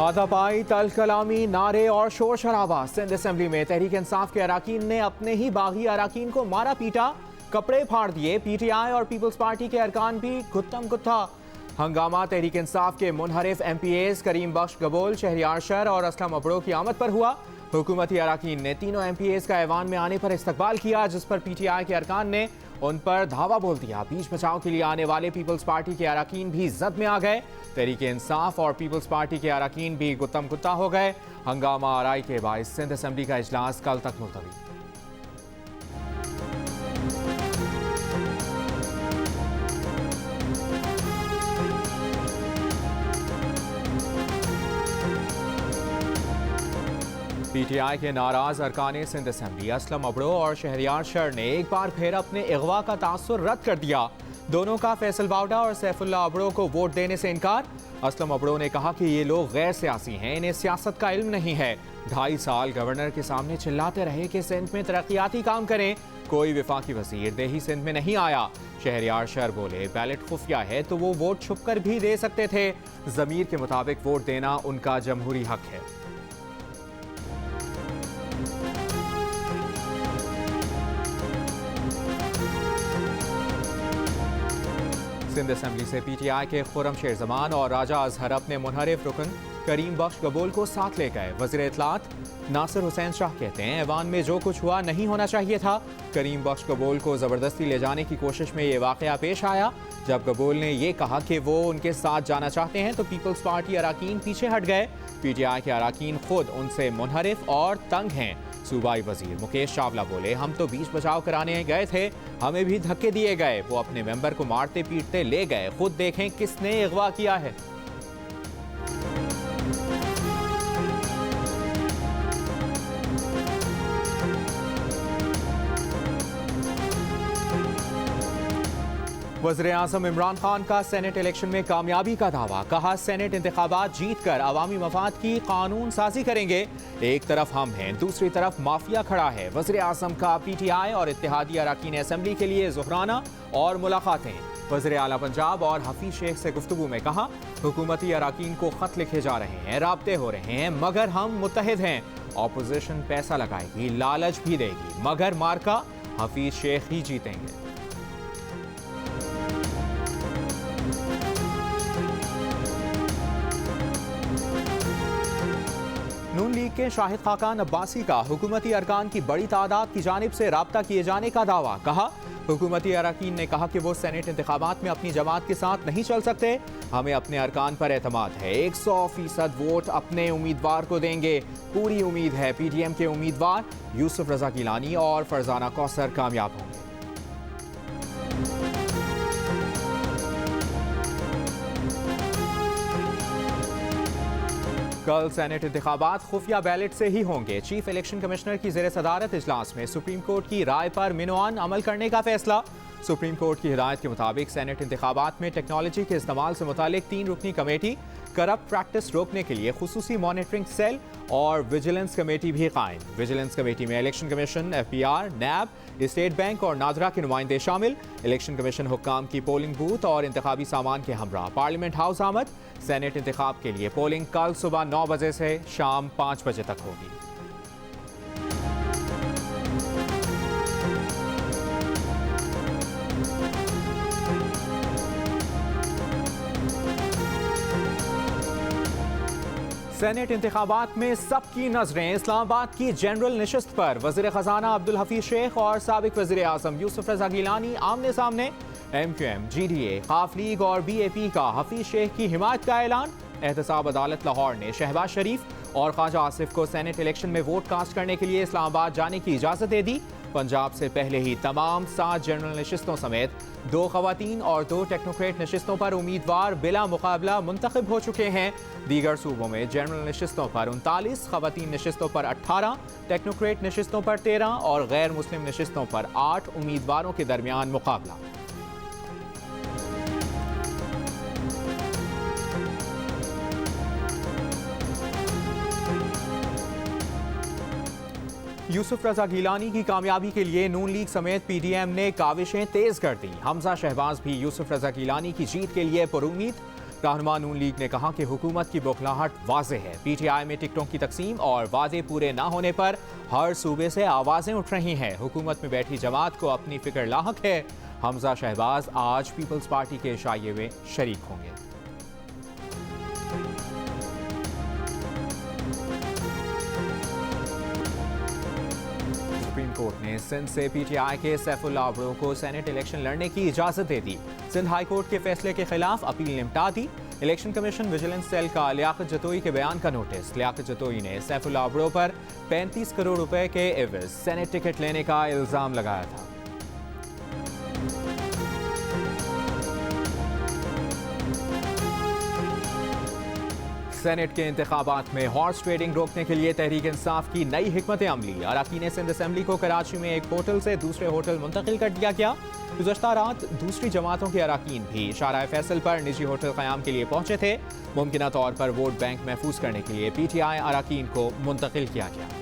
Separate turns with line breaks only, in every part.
हाथापाई, तल कलामी, नारे और शोर शराबा। सिंध असेंबली में तहरीक इंसाफ के अराकीन ने अपने ही बागी अराकीन को मारा पीटा, कपड़े फाड़ दिए। पीटीआई और पीपल्स पार्टी के अरकान भी गुत्तम गुत्था। हंगामा तहरीक इंसाफ के मुनहरिफ MPAs करीम बख्श गबोल, शहरियार शर और असलम अबड़ो की आमद पर हुआ। हुकूमती अराकीन ने तीनों MPAs का ऐवान में आने पर इस्तकबाल किया, जिस पर PTI के अरकान ने उन पर धावा बोल दिया। बीच बचाव के लिए आने वाले पीपल्स पार्टी के अराकीन भी जद में आ गए। तहरीक इंसाफ और पीपल्स पार्टी के अराकीन भी गुत्तम गुत्ता हो गए। हंगामा आराई के बाइस सिंध असेंबली का इजलास कल तक मुलतवी। PTI के नाराज अरकान सिंध असेंबली असलम अबड़ो और शहरियार शर ने एक बार फिर अपने अगवा का तासुर रद्द कर दिया। दोनों का फैसल वावडा और सैफुल्ला अबड़ो को वोट देने से इनकार। असलम अबड़ो ने कहा कि ये लोग गैर सियासी हैं, इन्हें सियासत का इल्म नहीं है। 2.5 साल गवर्नर के सामने चिल्लाते रहे कि सिंध में तरक्याती काम करें, कोई वफाकी वजीर देही सिंध में नहीं आया। शहरियार शर बोले, बैलेट खुफिया है तो वो वोट छुप कर भी दे सकते थे। जमीर के मुताबिक वोट देना उनका जमहूरी हक है। सिंध असेंबली से PTI के खुरम शेर जमान और राजा अजहर अपने मुनहरिफ रुकन करीम बख्श गबोल को साथ ले गए। वज़ीर इत्तलात नासिर हुसैन शाह कहते हैं, ऐवान में जो कुछ हुआ नहीं होना चाहिए था। करीम बख्श गबोल को ज़बरदस्ती ले जाने की कोशिश में ये वाक़या पेश आया। जब गबोल ने यह कहा कि वो उनके साथ जाना चाहते हैं तो पीपल्स पार्टी अराकीन पीछे हट गए। PTI के अराकीन खुद उनसे मुनहरिफ और तंग हैं। सूबाई वजीर मुकेश चावला बोले, हम तो बीच बचाव कराने गए थे, हमें भी धक्के दिए गए। वो अपने मेंबर को मारते पीटते ले गए। खुद देखें किसने अगवा किया है। वज़ीर आज़म इमरान खान का सेनेट इलेक्शन में कामयाबी का दावा। कहा, सेनेट इंतखाबात जीत कर अवामी मफाद की कानून साजी करेंगे। एक तरफ हम हैं, दूसरी तरफ माफिया खड़ा है। वज़ीर आज़म का PTI और इत्तेहादी अराकीन असेंबली के लिए ज़ुहराना और मुलाकातें। वज़ीर आला पंजाब और हफीज शेख से गुफ्तगू में कहा, हुकूमती अराकीन को खत लिखे जा रहे हैं, राब्ते हो रहे हैं, मगर हम मुत्तहिद हैं। ऑपोजिशन पैसा लगाएगी, लालच भी देगी, मगर मार्का हफीज शेख ही जीतेंगे। नून लीग के शाहिद खाकान अब्बासी का हुकूमती अरकान की बड़ी तादाद की जानिब से राब्ता किए जाने का दावा। कहा, हुकूमती अरकान ने कहा कि वो सेनेट इंतखाबात में अपनी जमात के साथ नहीं चल सकते। हमें अपने अरकान पर एतमाद है, 100% वोट अपने उम्मीदवार को देंगे। पूरी उम्मीद है PDM के उम्मीदवार यूसुफ रजा गिलानी और फरजाना कौसर कामयाब होंगे। कल सेनेट इंतखाबात खुफिया बैलेट से ही होंगे। चीफ इलेक्शन कमिश्नर की ज़ेर सदारत इजलास में सुप्रीम कोर्ट की राय पर मिनवान अमल करने का फैसला। सुप्रीम कोर्ट की हिदायत के मुताबिक सेनेट इंतखाबात में टेक्नोलॉजी के इस्तेमाल से मुतालिक 3 रुकनी कमेटी, करप्ट प्रैक्टिस रोकने के लिए खुसूसी मॉनिटरिंग सेल और विजिलेंस कमेटी भी कायम। विजिलेंस कमेटी में election commission, FBR, NAB, state bank और नादरा के नुमाइंदे शामिल। इलेक्शन कमीशन हुक्काम की पोलिंग बूथ और इंतखाबी सामान के हमरा पार्लियामेंट हाउस आमद। सेनेट इंतखाब के लिए पोलिंग कल सुबह 9 बजे से शाम 5 बजे तक होगी। सेनेट इंतखाबात में सबकी नजरें इस्लामाबाद की जनरल निशस्त पर। वज़ीर खजाना अब्दुल हफीज शेख और साबिक वज़ीर आज़म यूसुफ रजा गिलानी आमने सामने। MQM, GDA, खाफ लीग और BAP का हफीज शेख की हिमायत का ऐलान। एहतसाब अदालत लाहौर ने शहबाज शरीफ और ख्वाजा आसिफ को सेनेट इलेक्शन में वोट कास्ट करने के लिए इस्लामाबाद जाने की इजाज़त दे दी। पंजाब से पहले ही तमाम 7 जनरल नशिस्तों समेत 2 खवातीन और 2 टेक्नोक्रेट नशिस्तों पर उम्मीदवार बिला मुकाबला मुंतखब हो चुके हैं। दीगर सूबों में जनरल नशिस्तों पर 39, खवातीन नशिस्तों पर 18, टेक्नोक्रेट नशिस्तों पर 13 और गैर मुस्लिम नशिस्तों पर 8 उम्मीदवारों के दरमियान मुकाबला। यूसुफ रजा गिलानी की कामयाबी के लिए नून लीग समेत PDM ने काविशें तेज कर दी। हमजा शहबाज भी यूसुफ रजा गिलानी की जीत के लिए पुरुमीद। रहनुमा नून लीग ने कहा कि हुकूमत की बौखलाहट वाज़ेह है। PTI में टिकटों की तकसीम और वादे पूरे ना होने पर हर सूबे से आवाज़ें उठ रही हैं। हुकूमत में बैठी जमात को अपनी फिक्र लाहक है। हमजा शहबाज आज पीपल्स पार्टी के शाये में शरीक होंगे। सुप्रीम कोर्ट ने सिंध से PTI के सैफुल्लाह अबड़ो को सेनेट इलेक्शन लड़ने की इजाजत दे दी। सिंध हाई कोर्ट के फैसले के खिलाफ अपील निपटा दी। इलेक्शन कमीशन विजिलेंस सेल का लियाकत जतोई के बयान का नोटिस। लियाकत जतोई ने सैफुल्लाह अबड़ो पर 35 करोड़ रुपए के एवज सेनेट टिकट लेने का इल्जाम लगाया था। सेनेट के इंतखाबात में हॉर्स ट्रेडिंग रोकने के लिए तहरीक इंसाफ की नई हिकमत अमली। अरकान सिंध असम्बली को कराची में एक होटल से दूसरे होटल मुंतकिल कर दिया गया। गुज़श्ता रात दूसरी जमातों के अरकान भी शारा फैसल पर निजी होटल क़याम के लिए पहुंचे थे। मुमकिना तौर पर वोट बैंक महफूज करने के लिए PTI अरकान को मुंतकिल किया गया।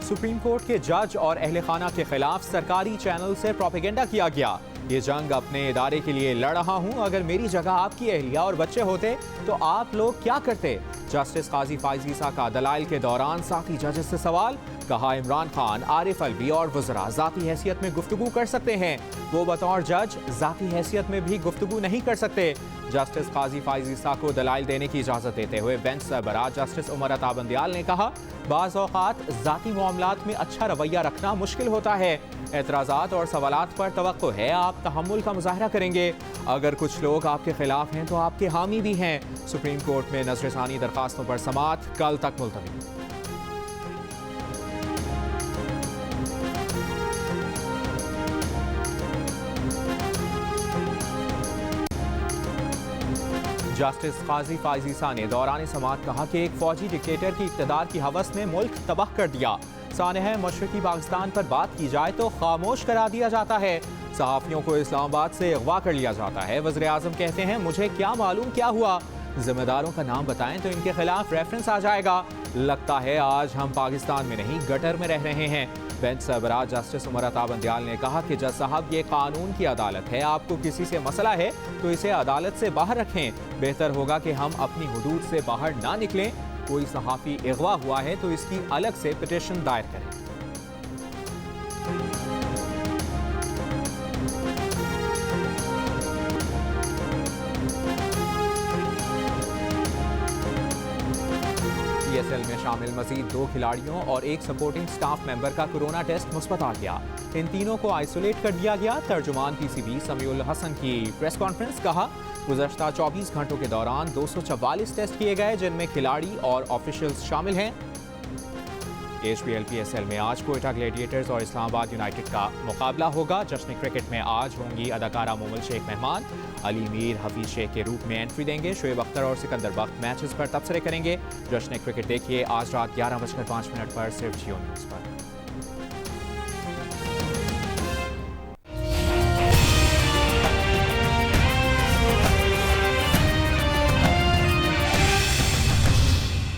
सुप्रीम कोर्ट के जज और अहले खाना के खिलाफ सरकारी चैनल से प्रोपेगेंडा किया गया। ये जंग अपने इदारे के लिए लड़ रहा हूं। अगर मेरी जगह आपकी अहलिया और बच्चे होते तो आप लोग क्या करते? जस्टिस काजी फाइज ईसा का दलाइल के दौरान साथी जजेस से सवाल। कहा इमरान खान, आरिफ अलवी और वज़रा जाती हैसियत में गुफ्तगू कर सकते हैं, वो बतौर जज जाती हैसियत में भी गुफ्तगू नहीं कर सकते। जस्टिस काजी फाइज ईसा को दलाइल देने की इजाज़त देते हुए बेंच सरबराह जस्टिस उमर अता बंदियाल ने कहा, बाज़ औक़ात ज़ाती मामलात में अच्छा रवैया रखना मुश्किल होता है। एतराज़ात और सवालात पर तवक्को है आप तहम्मुल का मुज़ाहरा करेंगे। अगर कुछ लोग आपके खिलाफ हैं तो आपके हामी भी हैं। सुप्रीम कोर्ट में नज़रसानी दरखास्तों पर समाअत कल तक मुलतवी। जस्टिस काजी फाइज ईसा ने दौरान समाअत कहा कि एक फौजी डिक्टेटर की इक़्तिदार की हवस ने मुल्क तबाह कर दिया। सानह मशरकी पाकिस्तान पर बात की जाए तो खामोश करा दिया जाता है। सहाफ़ियों को इस्लामाबाद से अगवा कर लिया जाता है। वज़ीर आज़म कहते हैं, मुझे क्या मालूम क्या हुआ। जिम्मेदारों का नाम बताएं तो इनके खिलाफ रेफरेंस आ जाएगा। लगता है आज हम पाकिस्तान में नहीं गटर में रह रहे हैं। बेंच सरबराह जस्टिस उमर अता बंदियाल ने कहा कि जज साहब, ये कानून की अदालत है। आपको किसी से मसला है तो इसे अदालत से बाहर रखें। बेहतर होगा कि हम अपनी हुदूद से बाहर ना निकलें। कोई सहाफ़ी अगवा हुआ है तो इसकी अलग से पिटीशन दायर करें। PSL में शामिल मजीद 2 खिलाड़ियों और एक सपोर्टिंग स्टाफ मेंबर का कोरोना टेस्ट मुस्बत आ गया। इन तीनों को आइसोलेट कर दिया गया। तर्जुमान PCB समीउल हसन की प्रेस कॉन्फ्रेंस। कहा, गुज़श्ता 24 घंटों के दौरान 244 टेस्ट किए गए जिनमें खिलाड़ी और ऑफिशियल्स शामिल हैं। HPL PSL में आज कोयटा ग्लैडिएटर्स और इस्लामाबाद यूनाइटेड का मुकाबला होगा। जश्न क्रिकेट में आज होंगी अदाकारा मोमल शेख मेहमान। अली मीर हफीज शेख के रूप में एंट्री देंगे। शुएब अख्तर और सिकंदर बख्त मैचेस पर तबसरे करेंगे। जश्न क्रिकेट देखिए आज रात 11:05 पर सिर्फ जियो न्यूज़ पर।